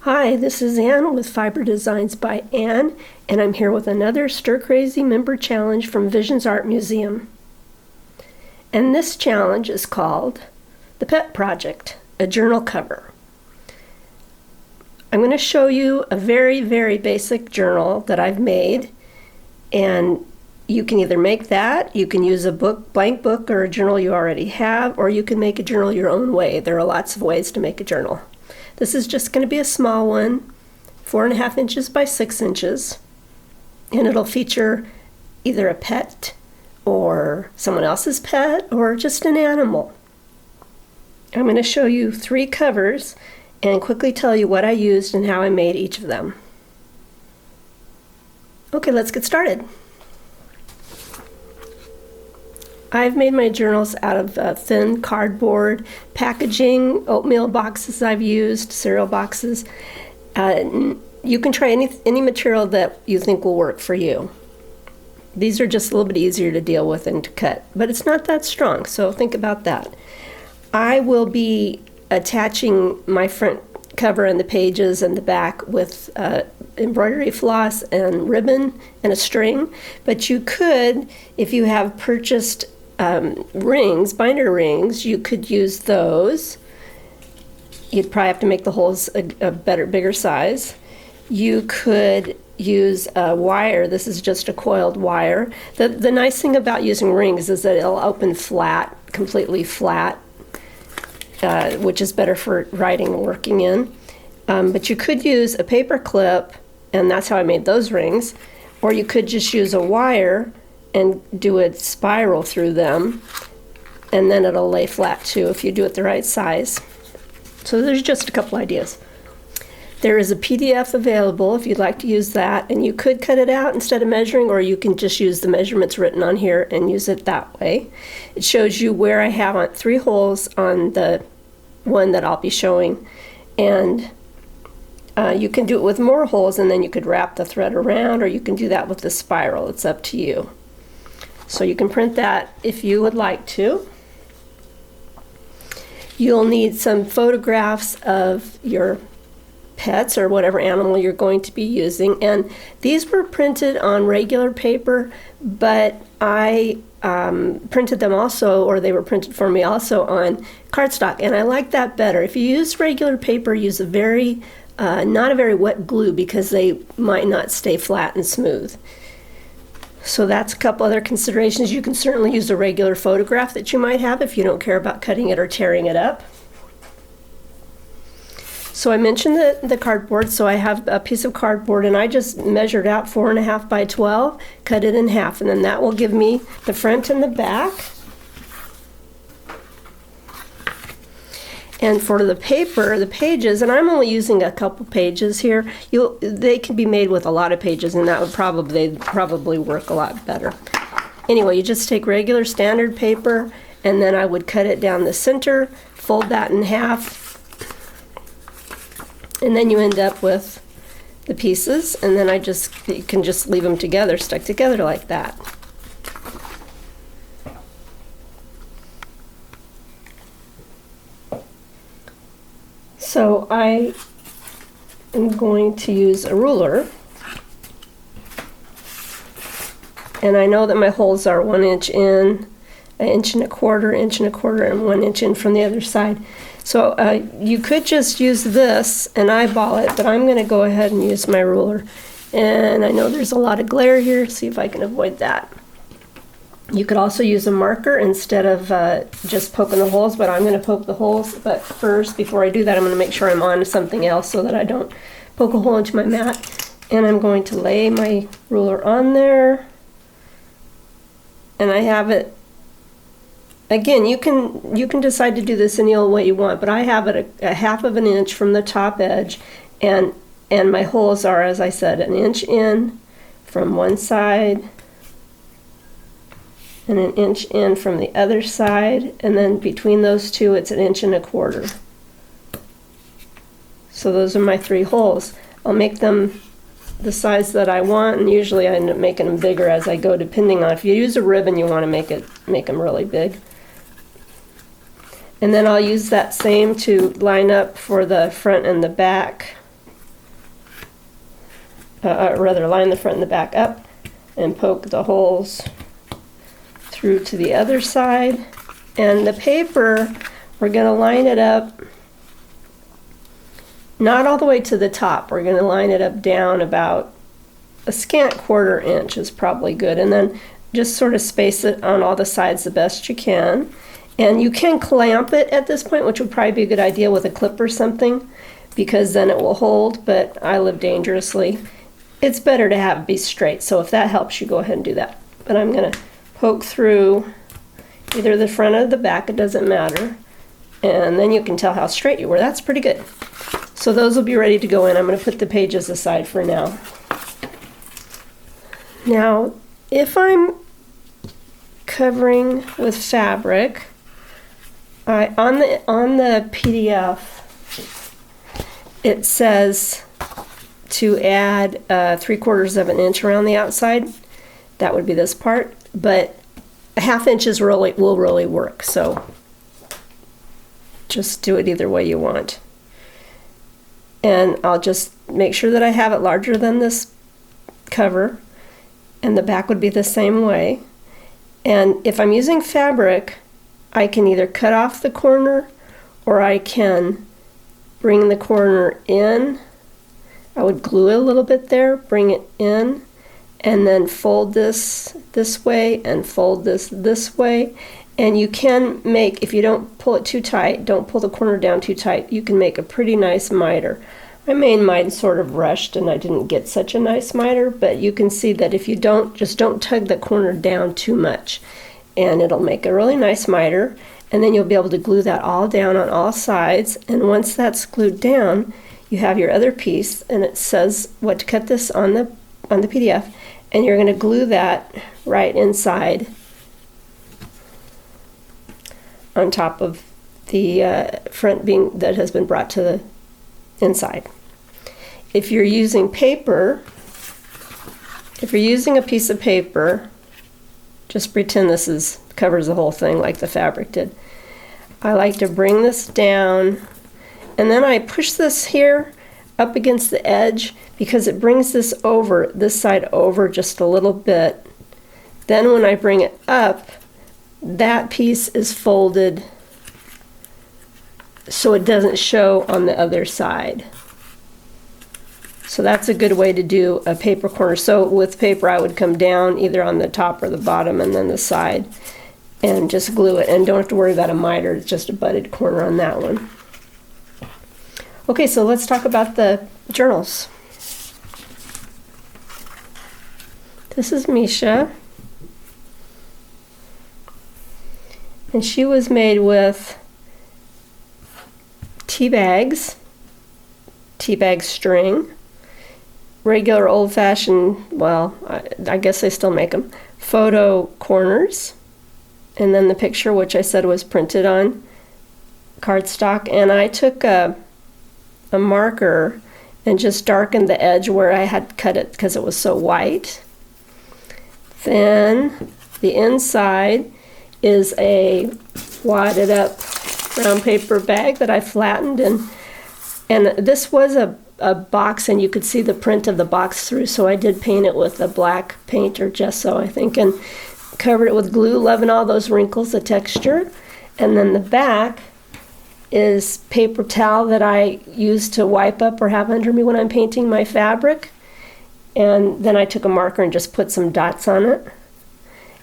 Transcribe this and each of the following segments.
Hi, this is Ann with Fiber Designs by Ann, and I'm here with another Stir Crazy Member Challenge from Visions Art Museum. And this challenge is called The Pet Project, a journal cover. I'm going to show you a very, very basic journal that I've made, and you can either make that, you can use a blank book or a journal you already have, or you can make a journal your own way. There are lots of ways to make a journal. This is just going to be a small one, 4.5 inches by 6 inches, and it'll feature either a pet or someone else's pet or just an animal. I'm going to show you 3 covers and quickly tell you what I used and how I made each of them. Okay, let's get started. I've made my journals out of thin cardboard packaging, oatmeal boxes I've used, cereal boxes. You can try any material that you think will work for you. These are just a little bit easier to deal with and to cut, but it's not that strong, so think about that. I will be attaching my front cover and the pages and the back with embroidery floss and ribbon and a string, but you could, if you have purchased rings, binder rings, you could use those. You'd probably have to make the holes a bigger size. You could use a wire. This is just a coiled wire. The nice thing about using rings is that it'll open flat, completely flat, which is better for writing and working in. But you could use a paper clip, and that's how I made those rings, or you could just use a wire and do a spiral through them, and then it'll lay flat too if you do it the right size. So there's just a couple ideas. There is a PDF available if you'd like to use that, and you could cut it out instead of measuring, or you can just use the measurements written on here and use it that way. It shows you where I have 3 holes on the one that I'll be showing, and you can do it with more holes, and then you could wrap the thread around, or you can do that with the spiral. It's up to you. So you can print that if you would like to. You'll need some photographs of your pets or whatever animal you're going to be using, and these were printed on regular paper, but I printed them also, or they were printed for me also on cardstock, and I like that better. If you use regular paper, use a very not a very wet glue, because they might not stay flat and smooth. So that's a couple other considerations. You can certainly use a regular photograph that you might have if you don't care about cutting it or tearing it up. So I mentioned the cardboard, so I have a piece of cardboard, and I just measured out 4.5 by 12, cut it in half, and then that will give me the front and the back. And for the paper, the pages, and I'm only using a couple pages here, they can be made with a lot of pages, and that would probably work a lot better. Anyway, you just take regular standard paper, and then I would cut it down the center, fold that in half, and then you end up with the pieces, and then you can just leave them together, stuck together like that. So I am going to use a ruler, and I know that my holes are 1 inch in, 1.25 inches, and 1 inch in from the other side. So you could just use this and eyeball it, but I'm going to go ahead and use my ruler. And I know there's a lot of glare here, see if I can avoid that. You could also use a marker instead of just poking the holes, but I'm going to poke the holes. But first, before I do that, I'm going to make sure I'm on something else so that I don't poke a hole into my mat. And I'm going to lay my ruler on there. And I have it, again, you can decide to do this any old way you want, but I have it a 1/2 inch from the top edge, and my holes are, as I said, 1 inch in from one side, and 1 inch in from the other side, and then between those two it's 1.25 inches. So those are my 3 holes. I'll make them the size that I want, and usually I end up making them bigger as I go, depending on, if you use a ribbon, you want to make them really big. And then I'll use that same to line up for the front and the back. rather line the front and the back up and poke the holes through to the other side. And the paper, we're going to line it up, not all the way to the top. We're going to line it up down about a scant 1/4 inch is probably good. And then just sort of space it on all the sides the best you can. And you can clamp it at this point, which would probably be a good idea with a clip or something, because then it will hold, but I live dangerously. It's better to have it be straight, so if that helps you, go ahead and do that. But I'm going to poke through either the front or the back, it doesn't matter, and then you can tell how straight you were. That's pretty good. So those will be ready to go in. I'm going to put the pages aside for now. Now, if I'm covering with fabric, on the PDF, it says to add 3/4 of an inch around the outside. That would be this part, but a 1/2 inch will really work. So just do it either way you want. And I'll just make sure that I have it larger than this cover, and the back would be the same way. And if I'm using fabric, I can either cut off the corner or I can bring the corner in. I would glue it a little bit there, bring it in, and then fold this way and fold this way. And you can make, if you don't pull it too tight, don't pull the corner down too tight, you can make a pretty nice miter. I made mine sort of rushed and I didn't get such a nice miter, but you can see that if you don't tug the corner down too much, and it'll make a really nice miter. And then you'll be able to glue that all down on all sides. And once that's glued down, you have your other piece, and it says what to cut this on the PDF, and you're going to glue that right inside on top of the front being that has been brought to the inside. If you're using paper, if you're using a piece of paper, just pretend this covers the whole thing like the fabric did. I like to bring this down, and then I push this here up against the edge because it brings this side over just a little bit. Then when I bring it up, that piece is folded so it doesn't show on the other side. So that's a good way to do a paper corner. So with paper, I would come down either on the top or the bottom and then the side and just glue it. And don't have to worry about a miter, it's just a butted corner on that one. Okay, so let's talk about the journals. This is Misha. And she was made with tea bags string, regular old-fashioned, well, I guess they still make them, photo corners, and then the picture, which I said was printed on cardstock. And I took a marker and just darkened the edge where I had cut it because it was so white. Then the inside is a wadded up brown paper bag that I flattened, and this was a box, and you could see the print of the box through, so I did paint it with a black paint or gesso, I think, and covered it with glue, loving all those wrinkles, the texture. And then the back is paper towel that I use to wipe up or have under me when I'm painting my fabric. And then I took a marker and just put some dots on it.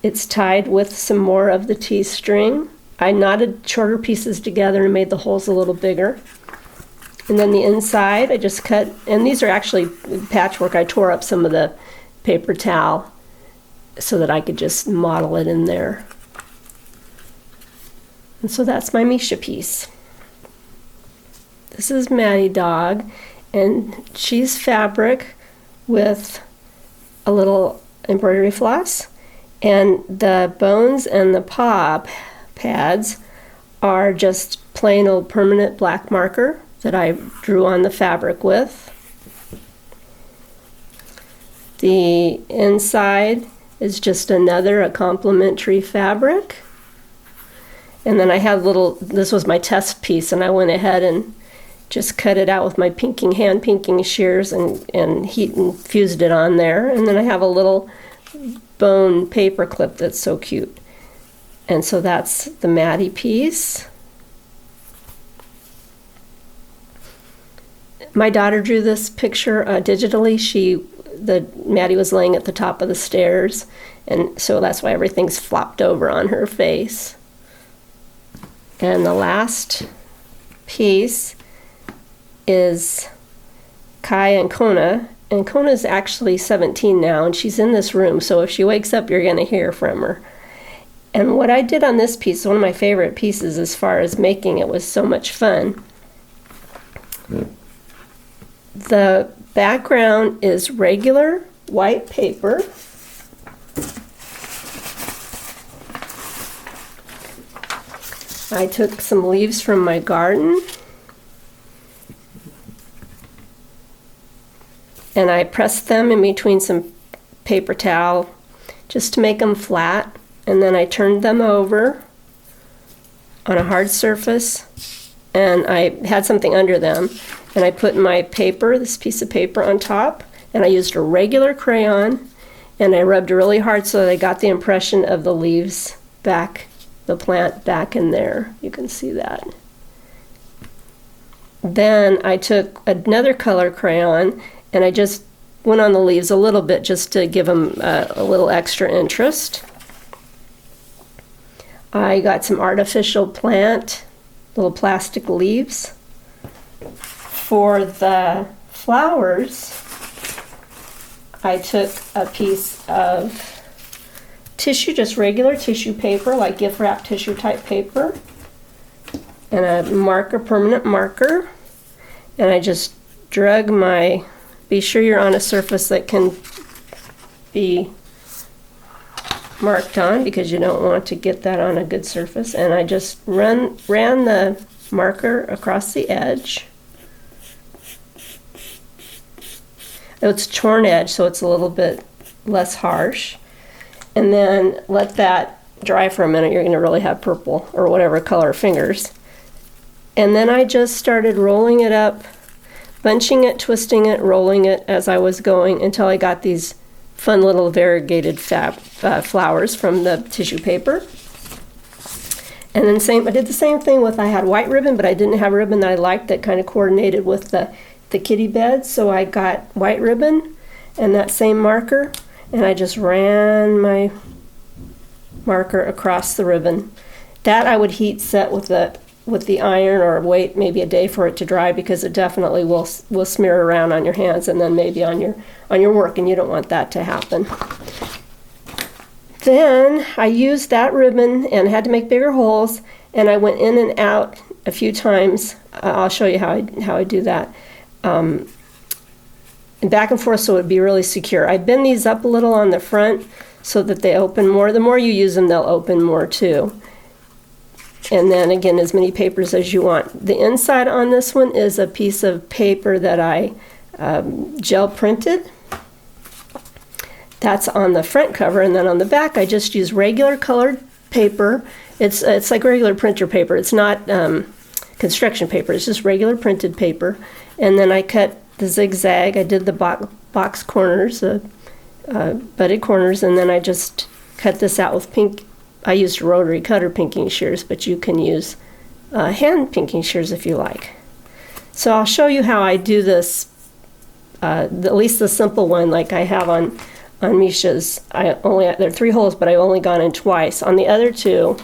It's tied with some more of the tea string. I knotted shorter pieces together and made the holes a little bigger. And then the inside, I just cut, and these are actually patchwork. I tore up some of the paper towel so that I could just model it in there. And so that's my Misha piece. This is Maddie dog, and she's fabric with a little embroidery floss, and the bones and the paw pads are just plain old permanent black marker that I drew on the fabric with. The inside is just a complementary fabric. And then I had this was my test piece, and I went ahead and just cut it out with my hand pinking shears and heat and fused it on there. And then I have a little bone paper clip that's so cute. And so that's the Maddie piece. My daughter drew this picture digitally. Maddie was laying at the top of the stairs, and so that's why everything's flopped over on her face. And the last piece is Kai and Kona, and Kona's actually 17 now, and she's in this room, so if she wakes up, you're going to hear from her. And what I did on this piece, one of my favorite pieces as far as making it, was so much fun. The background is regular white paper. I took some leaves from my garden and I pressed them in between some paper towel just to make them flat, and then I turned them over on a hard surface and I had something under them, and I put my paper, this piece of paper, on top, and I used a regular crayon and I rubbed really hard so that I got the impression of the leaves back, the plant back in there. You can see that. Then I took another color crayon and I just went on the leaves a little bit just to give them a little extra interest. I got some artificial plant, little plastic leaves. For the flowers, I took a piece of tissue, just regular tissue paper, like gift wrap tissue type paper, and a marker, permanent marker, and I just drug be sure you're on a surface that can be marked on, because you don't want to get that on a good surface, and I just ran the marker across the edge. It's torn edge, so it's a little bit less harsh. And then let that dry for a minute. You're going to really have purple or whatever color fingers. And then I just started rolling it up, bunching it, twisting it, rolling it as I was going until I got these fun little variegated flowers from the tissue paper. And then I did the same thing with, I had white ribbon, but I didn't have ribbon that I liked that kind of coordinated with the kitty bed, so I got white ribbon and that same marker, and I just ran my marker across the ribbon. That I would heat set with the iron, or wait maybe a day for it to dry, because it definitely will smear around on your hands and then maybe on your work, and you don't want that to happen. Then I used that ribbon and had to make bigger holes, and I went in and out a few times. I'll show you how I do that. And back and forth so it would be really secure. I bend these up a little on the front so that they open more. The more you use them, they'll open more too. And then again, as many papers as you want. The inside on this one is a piece of paper that I gel printed. That's on the front cover, and then on the back I just use regular colored paper. It's like regular printer paper. It's not construction paper. It's just regular printed paper. And then I cut the zigzag. I did the box corners, butted corners, and then I just cut this out with pink. I used rotary cutter pinking shears, but you can use hand pinking shears if you like. So I'll show you how I do this, at least the simple one like I have on Misha's. There are 3 holes, but I've only gone in twice. On the other 2,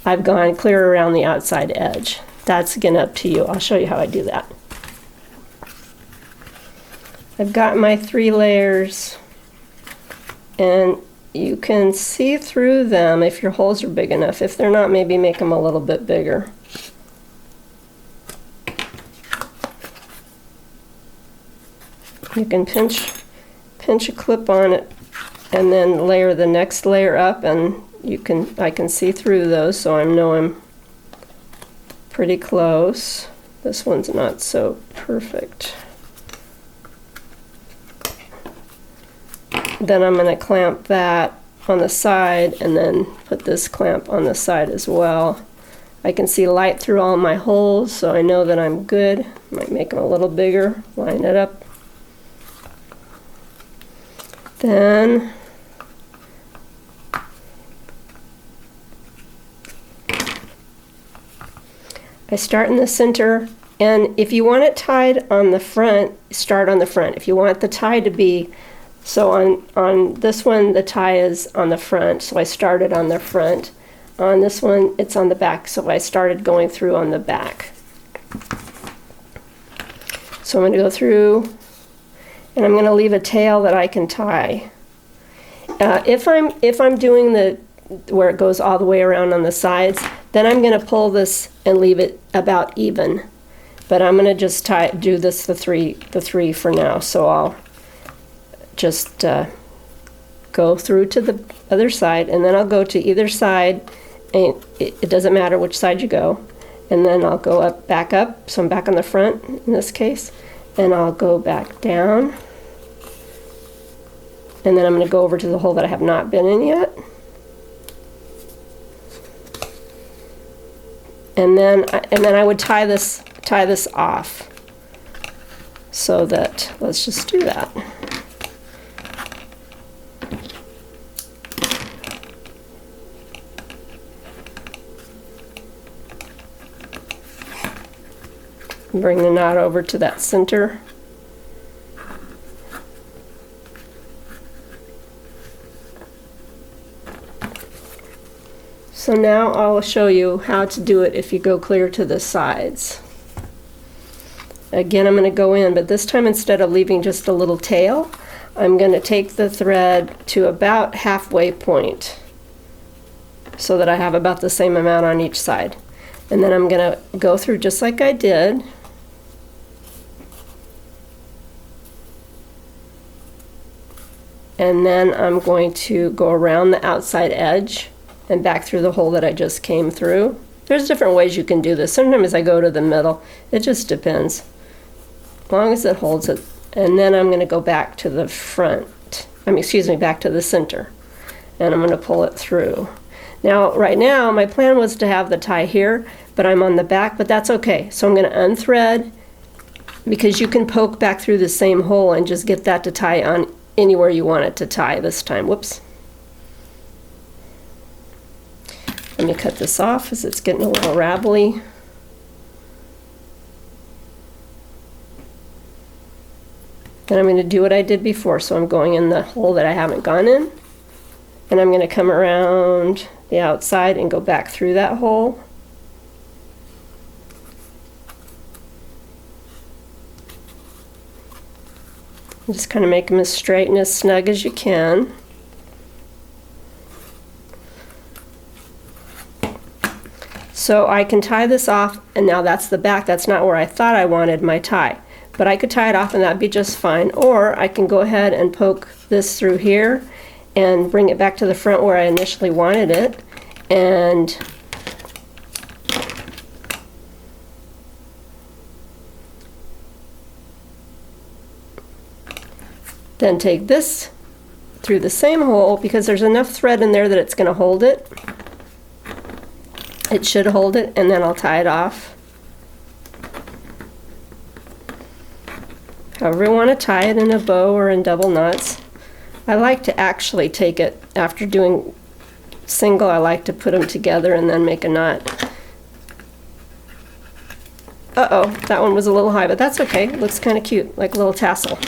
I've gone clear around the outside edge. That's again up to you. I'll show you how I do that. I've got my 3 layers, and you can see through them if your holes are big enough. If they're not, maybe make them a little bit bigger. You can pinch a clip on it and then layer the next layer up, and I can see through those, so I know I'm pretty close. This one's not so perfect. Then I'm going to clamp that on the side and then put this clamp on the side as well. I can see light through all my holes, so I know that I'm good. Might make them a little bigger, line it up. Then I start in the center, and if you want it tied on the front, start on the front. If you want the tie to be, so on this one the tie is on the front, so I started on the front. On this one it's on the back, so I started going through on the back. So I'm going to go through, and I'm going to leave a tail that I can tie. If I'm doing the where it goes all the way around on the sides, then I'm going to pull this and leave it about even. But I'm going to just do this the three for now. So I'll just go through to the other side, and then I'll go to either side, and it doesn't matter which side you go. And then I'll go back up, so I'm back on the front in this case, and I'll go back down. And then I'm going to go over to the hole that I have not been in yet. And then I would tie this off. So that, let's just do that. Bring the knot over to that center. So now I'll show you how to do it if you go clear to the sides. Again, I'm going to go in, but this time instead of leaving just a little tail, I'm going to take the thread to about halfway point so that I have about the same amount on each side. And then I'm going to go through just like I did. And then I'm going to go around the outside edge and back through the hole that I just came through. There's different ways you can do this. Sometimes I go to the middle. It just depends. As long as it holds it. And then I'm going to go back to the front. Back to the center. And I'm going to pull it through. Now, right now, my plan was to have the tie here, but I'm on the back, but that's okay. So I'm going to unthread, because you can poke back through the same hole and just get that to tie on anywhere you want it to tie this time. Whoops. Let me cut this off as it's getting a little ravelly. Then I'm going to do what I did before. So I'm going in the hole that I haven't gone in, and I'm going to come around the outside and go back through that hole. And just kind of make them as straight and as snug as you can. So I can tie this off, and now that's the back. That's not where I thought I wanted my tie. But I could tie it off and that'd be just fine. Or I can go ahead and poke this through here and bring it back to the front where I initially wanted it. And then take this through the same hole, because there's enough thread in there that it's going to hold it. It should hold it, and then I'll tie it off. However you want to tie it, in a bow or in double knots. I like to actually take it, after doing single, I like to put them together and then make a knot. Uh-oh, that one was a little high, but that's okay. It looks kind of cute, like a little tassel.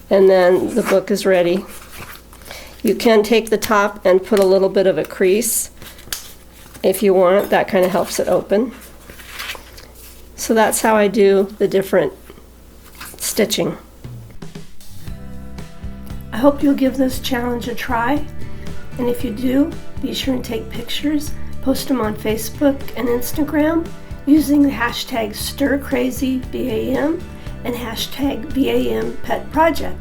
And then the book is ready. You can take the top and put a little bit of a crease if you want. That kind of helps it open. So that's how I do the different stitching. I hope you'll give this challenge a try. And if you do, be sure and take pictures, post them on Facebook and Instagram using the hashtag StirCrazyVAM and hashtag VAMPetProject.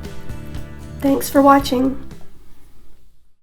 Thanks for watching.